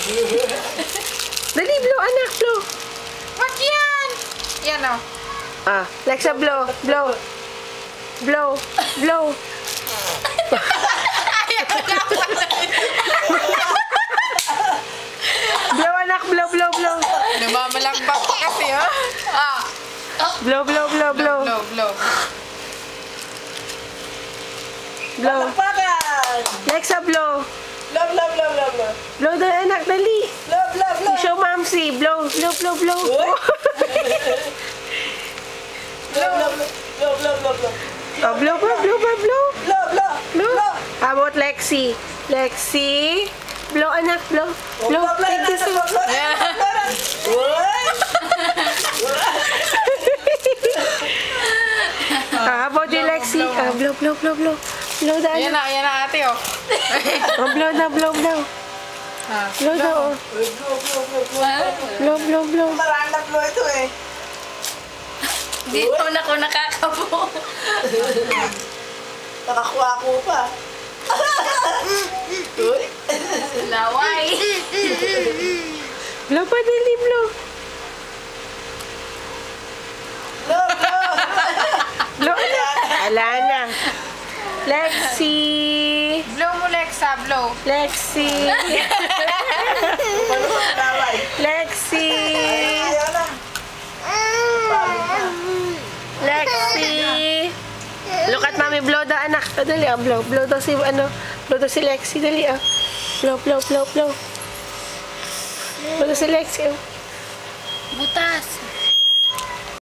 Dali, blow, anak, blow. Wag yan! Yan o. Ah, Lexa, blow, blow. Blow, blow. Blow, anak, blow, blow, blow. Namamalakpak ka kasi, ha? Ah. Blow, blow, blow, blow. Blow, blow. Blow. Palakpakan! Lexa, blow. Love, love, love, love, love. Blow dali, anak, dali. Love, love, love. Show Mamsi. Blow, blow, blow, blow. Love, love, love, love, love, love, love. Oh, blow ba, blow ba, blow. Love, love, Blow. love. How about Lexi? Lexi. Blow, anak, blow. Blow. Love, love, Take this love, love, love, love. Uy! How about you, Lexi? Ah, blow, blow, blow, blow. Blow na, Yan anak. na ate, oh. Oh, blow na, blow, blow. Ah. Blow na, oh. Uy, blow, blow, blow, blow. Blow, blow, blow. Marandang blow ito eh. Dito na ko nakakabo. Nakakuha ko pa. Uy! Laway. Blow pa, dali, blow. Love, love. Blow, anak. Ala na. Lexi. Blow mo, Lexa. Blow. Lexi. Paano ba ang laway? Lexi. Ayaw na. Lexi. Look at mommy, blow daw, anak. Oh, dali, ah, blow. Blow daw si, blow daw si Lexi, dali, ah. Blow, blow, blow, blow. Blow daw si Lexi, oh. Butas.